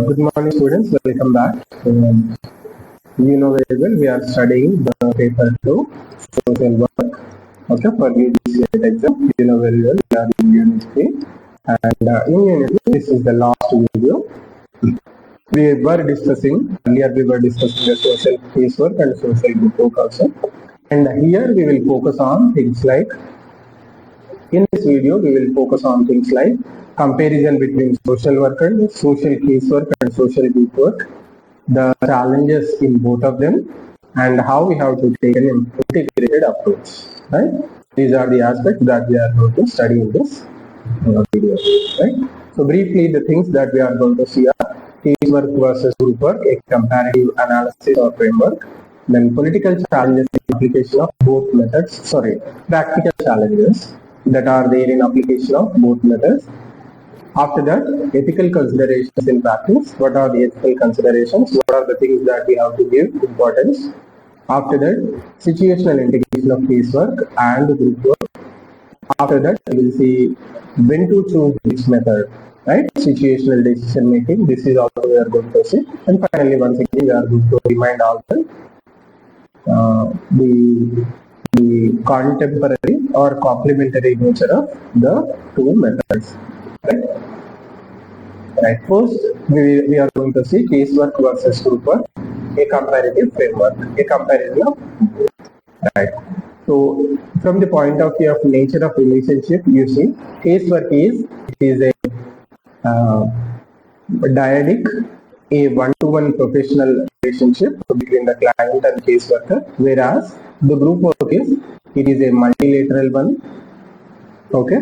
Good morning, students. Welcome back. You know very well we are studying the paper 2 social work. Okay, for UGC exam. You know very well we are in Unit 3, and in Unit 3, this is the last video. We were discussing earlier. We were discussing the social casework and social group work also, and here we will focus on things like. In this video, we will focus on things like comparison between social work and social casework and social group work, the challenges in both of them, and how we have to take an integrated approach. Right? These are the aspects that we are going to study in this video. Right? So briefly, the things that we are going to see are casework versus group work, a comparative analysis or framework. Then political challenges in application of both methods. Practical challenges that are there in application of both methods. After that, ethical considerations in practice. What are the ethical considerations? What are the things that we have to give importance? After that, situational integration of casework and group work. After that, we will see when to choose which method, right? Situational decision making. This is also we are going to see. And finally, once again, we are going to remind also the contemporary or complementary nature of the two methods. Right. First, we are going to see casework versus group work, a comparative framework, a comparison of both. Right. So, from the point of view of nature of relationship, you see, casework is a dyadic, a one-to-one professional relationship between the client and caseworker, whereas the group work is a multilateral one. Okay,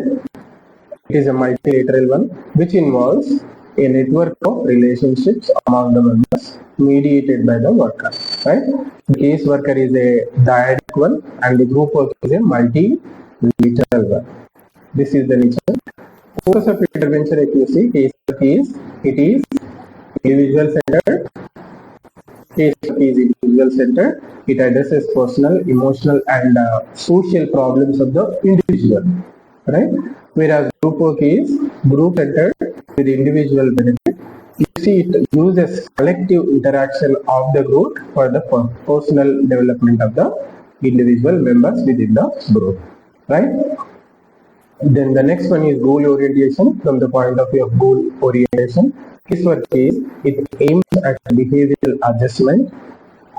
it is a multilateral one which involves a network of relationships among the members mediated by the worker. Right, the caseworker is a dyadic one and the group work is a multilateral one. This is the nature. Focus of intervention accuracy. Casework is individual centered. Casework is individual centered. It addresses personal, emotional, and social problems of the individual. Right? Whereas group work is group centered with individual benefit. You see, it uses collective interaction of the group for the personal development of the individual members within the group. Right? Then the next one is goal orientation. From the point of view of goal orientation, casework is it aims at behavioral adjustment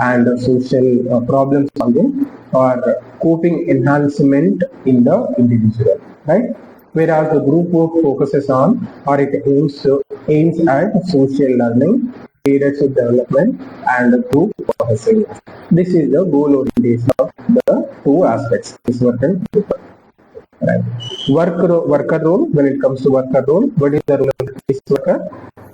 and social problem solving or coping enhancement in the individual, right? Whereas the group work focuses on or it aims at social learning, leadership development, and group processing. This is the goal orientation of the two aspects, casework and group work. Right. Worker role. When it comes to worker role, what is the role of the caseworker?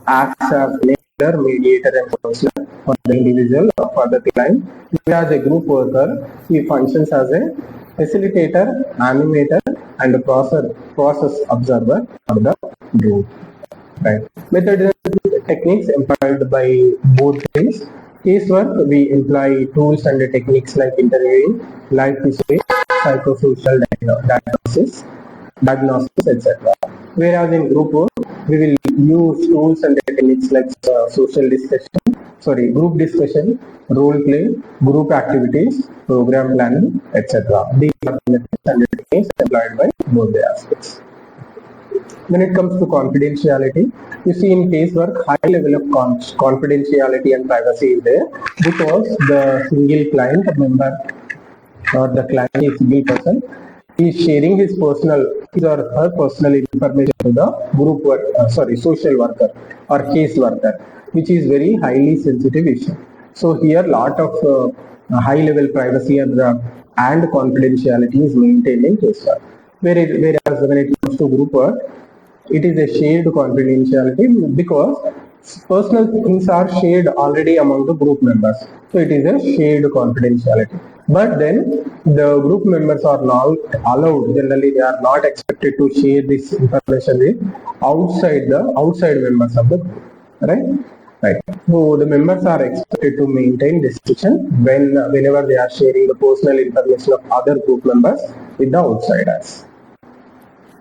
Acts as leader, mediator, and counselor for the individual or for the client. Whereas a group worker, he functions as a facilitator, animator, and a process observer for the group. Right. Methods and techniques employed by both things. Casework, we employ tools and techniques like interviewing, life history, psychosocial diagnosis, etc. Whereas in group work, we will use tools and techniques like group discussion, role play, group activities, program planning, etc. These are the methods and techniques employed by both the aspects. When it comes to confidentiality, you see in casework, high level of confidentiality and privacy is there because the single client member or the client is single person is sharing his or her personal information to the social worker or case worker, which is very highly sensitive issue. So here lot of high level privacy and confidentiality is maintained in casework. Whereas when it comes to group work, it is a shared confidentiality because personal things are shared already among the group members. So it is a shared confidentiality. But then the group members are not allowed, generally they are not expected to share this information with outside members of the group. Right. So the members are expected to maintain distinction whenever they are sharing the personal information of other group members with the outsiders.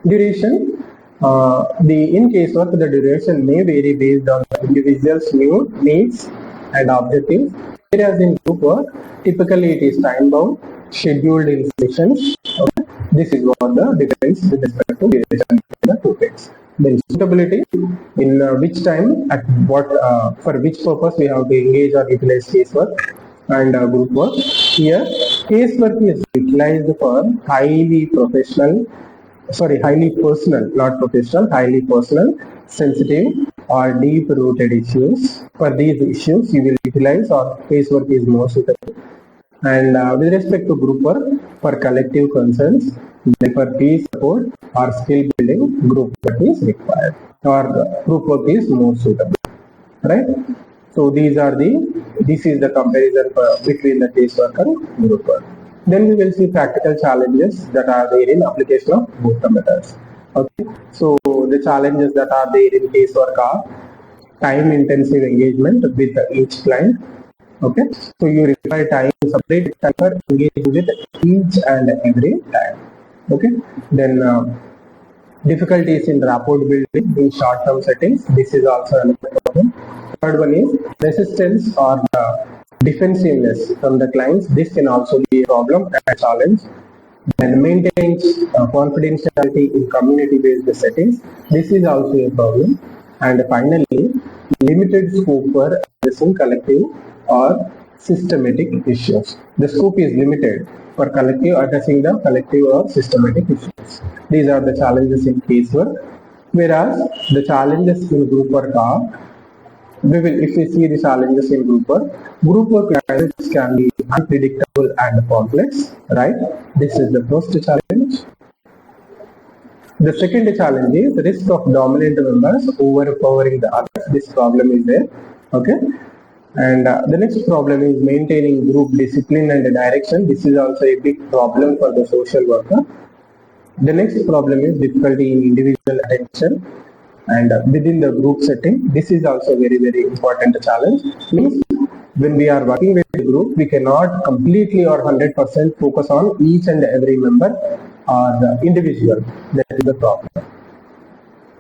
Duration. in casework, the duration may vary based on the individual's needs and objectives, whereas in group work, typically it is time bound, scheduled in sessions. Okay? This is what the difference with respect to duration between the two things. Then suitability, in which time, at what, for which purpose we have to engage or utilize casework and group work. Here, casework is utilized for highly personal, not professional, highly personal, sensitive or deep-rooted issues. For these issues, you will utilize or casework is more suitable. And with respect to group work, for collective concerns, like for peace support or skill building, group work is required, or group work is more suitable, right? So this is the comparison between the casework and group work. Then we will see practical challenges that are there in application of both the methods. Okay, so the challenges that are there in casework are time intensive engagement with each client. Okay, so you require time, separate time for engaging with each and every time. Okay, then difficulties in rapport building in short-term settings. This is also another problem. Third one is resistance or defensiveness from the clients. This can also be a problem and a challenge. Then maintaining confidentiality in community-based settings. This is also a problem. And finally, limited scope for addressing collective or systematic issues. The scope is limited for addressing the collective or systematic issues. These are the challenges in casework. Whereas the challenges in group work are, if we see the challenges in group work challenges can be unpredictable and complex, right? This is the first challenge. The second challenge is risk of dominant members overpowering the others. This problem is there. Okay. And the next problem is maintaining group discipline and direction. This is also a big problem for the social worker. The next problem is difficulty in individual attention and within the group setting. This is also very, very important challenge. Means when we are working with a group, we cannot completely or 100% focus on each and every member or the individual. That is the problem.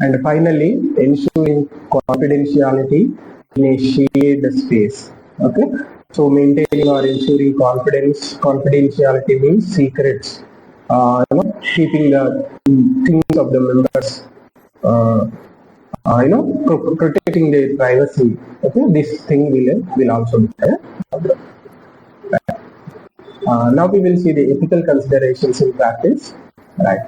And finally, ensuring confidentiality in a shared space. Okay, so maintaining or ensuring confidentiality means secrets. Keeping the things of the members. Protecting their privacy. Okay, this thing will also be there. Now we will see the ethical considerations in practice. Right.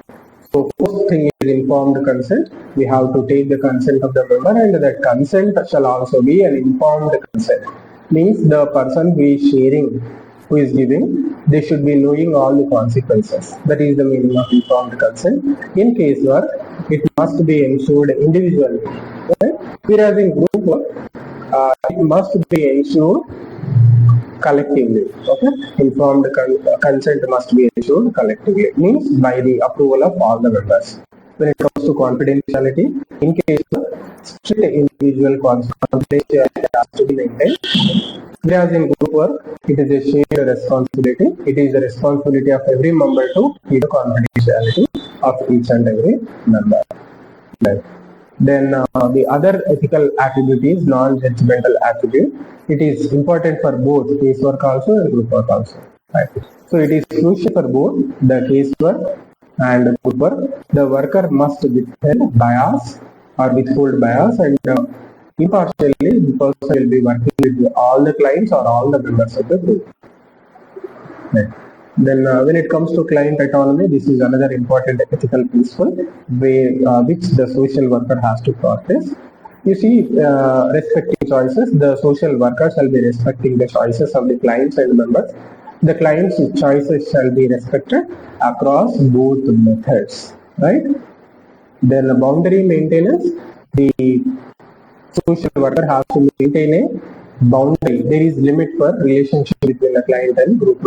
So first thing is informed consent. We have to take the consent of the member, and that consent shall also be an informed consent. Means the person who is sharing, who is giving, they should be knowing all the consequences. That is the meaning of informed consent. In casework, it must be ensured individually. Right? Whereas in group work, it must be ensured collectively. Okay, informed consent must be ensured collectively. Means by the approval of all the members. When it comes to confidentiality, in case of strict individual confidentiality has to be maintained. Whereas in group work, it is a shared responsibility. It is the responsibility of every member to keep the confidentiality of each and every member. Right. Then the other ethical attribute is non-judgmental attitude. It is important for both casework also and group work also. Right. So it is crucial for both the casework and group work. The worker must withhold bias and impartially the person will be working with all the clients or all the members of the group. Right. Then when it comes to client autonomy, this is another important ethical principle which the social worker has to practice. You see, respecting choices, the social worker shall be respecting the choices of the clients and members. The client's choices shall be respected across both methods, right? Then the boundary maintenance, the social worker has to maintain a boundary. There is limit for relationship between the client and group,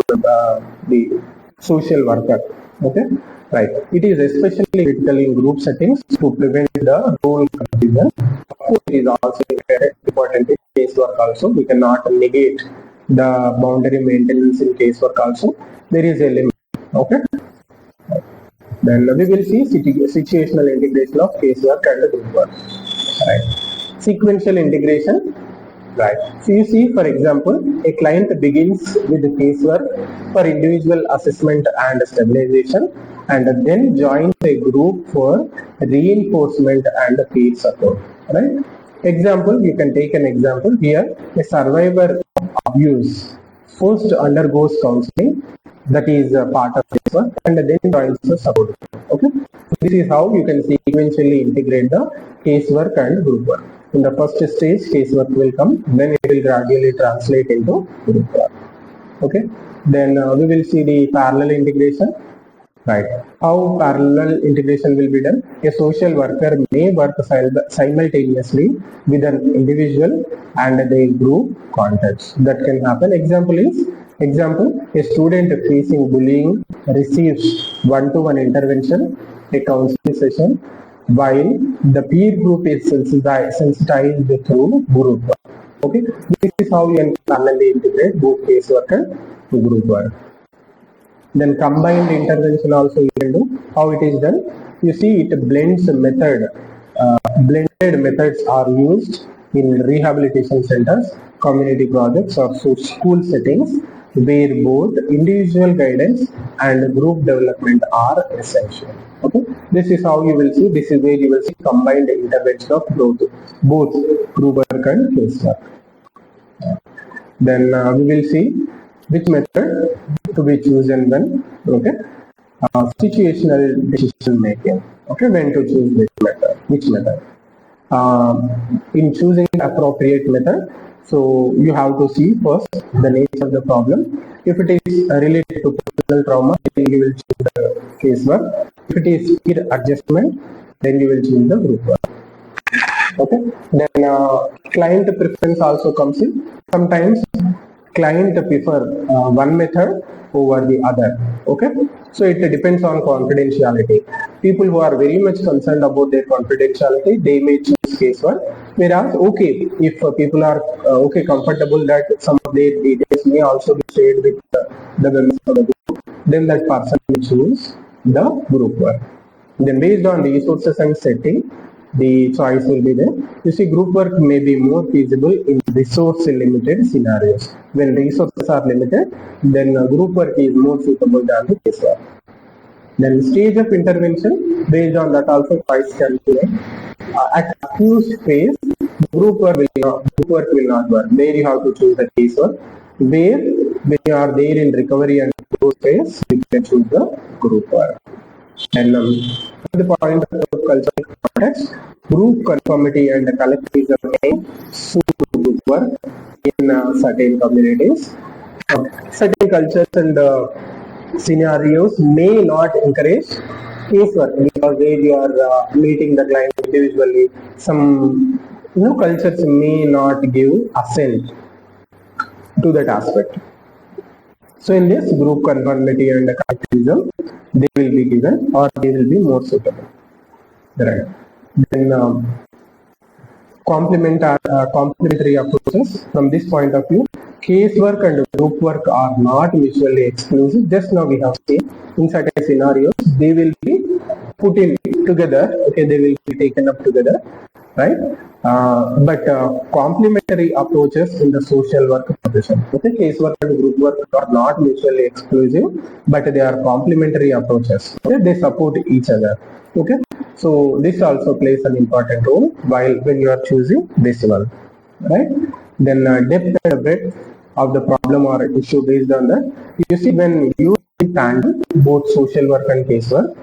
the social worker. Okay, right. It is especially critical in group settings to prevent the role confusion. Of course, it is also important in casework also. We cannot negate the boundary maintenance in casework also. There is a limit. Okay. Then we will see situational integration of casework and group work. Right. Sequential integration. Right. So you see, for example, a client begins with the casework for individual assessment and stabilization, and then joins a group for reinforcement and peer support. Right. Example, you can take an example here. A survivor of abuse first undergoes counseling, that is a part of casework, and then joins the support. Okay. This is how you can sequentially integrate the casework and group work. In the first stage, casework will come, then it will gradually translate into group work. Okay. Then we will see the parallel integration. Right. How parallel integration will be done? A social worker may work simultaneously with an individual and their group context. That can happen. Example, a student facing bullying receives one-to-one intervention, a counseling session, while the peer group is sensitized through group work. Okay, this is how you can parallelly integrate both casework and group work. Then combined intervention also you can do. How it is done? You see, it blends method. Blended methods are used in rehabilitation centers, community projects, or school settings where both individual guidance and group development are essential. Okay, this is how you will see. This is where you will see combined intervention of both group work and case work. Then we will see which method to be chosen when. Okay, situational decision making. Okay, when to choose which method. In choosing the appropriate method, so you have to see first the nature of the problem. If it is related to personal trauma, then you will choose the casework. If it is peer adjustment, then you will choose the group work. Okay, then client preference also comes in. Sometimes client prefer one method over the other. Okay, so it depends on confidentiality. People who are very much concerned about their confidentiality, they may choose casework. Whereas, okay, if people are okay comfortable that some of their details may also be shared with the members of the group, then that person will choose the group work. Then based on resources and setting, the choice will be there. You see, group work may be more feasible in resource limited scenarios. When resources are limited, then group work is more suitable than the case work. Then stage of intervention, based on that also choice can be made. At accused phase, group work will not work. There you have to choose the case work. Where when you are there in recovery and growth phase, you can choose the group work. And the point of cultural context, group conformity and collectivism may suit group work in certain communities. Certain cultures and scenarios may not encourage casework because where you are meeting the client individually, some cultures may not give assent to that aspect. So in this group conformity and collectivism, they will be given or they will be more suitable. Right. Then complementary approaches. From this point of view, casework and group work are not mutually exclusive. Just now we have seen in certain scenarios they will be put in together. Okay, they will be taken up together, right? But complementary approaches in the social work profession. Okay, casework and group work are not mutually exclusive, but they are complementary approaches. Okay, they support each other. Okay, so this also plays an important role while when you are choosing this one, right? Then depth and breadth of the problem or issue based on that. You see, when you tandem both social work and casework,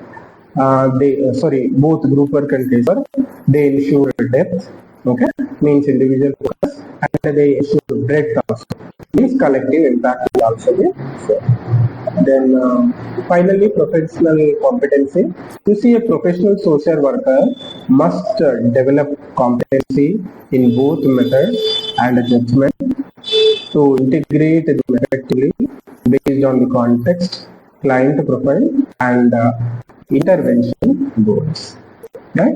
both group work and casework, they ensure depth. Okay, means individual focus, and they ensure breadth also, means collective impact will also be fair. Then finally, professional competency. You see, a professional social worker must develop competency in both method and judgment to integrate them effectively based on the context, client profile, and intervention goals. Right?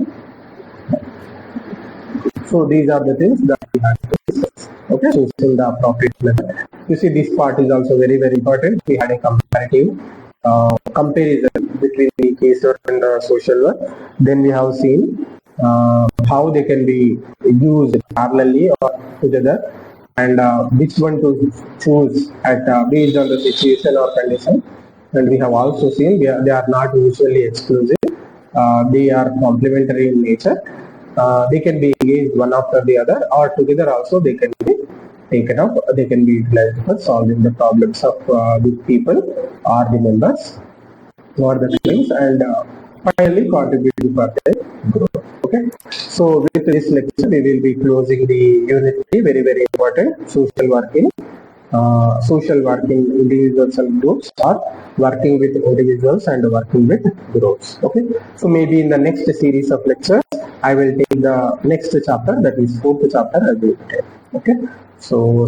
So these are the things that we have to discuss. Okay, choosing the appropriate method. You see, this part is also very, very important. We had a comparative comparison between the casework and social work. Then we have seen how they can be used parallelly or together, and which one to choose at based on the situation or condition. And we have also seen they are not mutually exclusive. They are complementary in nature. They can be engaged one after the other, or together also they can be taken up. They can be utilized for solving the problems of the people or the members or the clients, and finally contributing for the growth. Okay. So with this lecture, we will be closing the unit 3, very, very important, social working. Social working individuals and groups, or working with individuals and working with groups. Okay. So maybe in the next series of lectures, I will take the next chapter, that is fourth chapter, I will take. Okay. So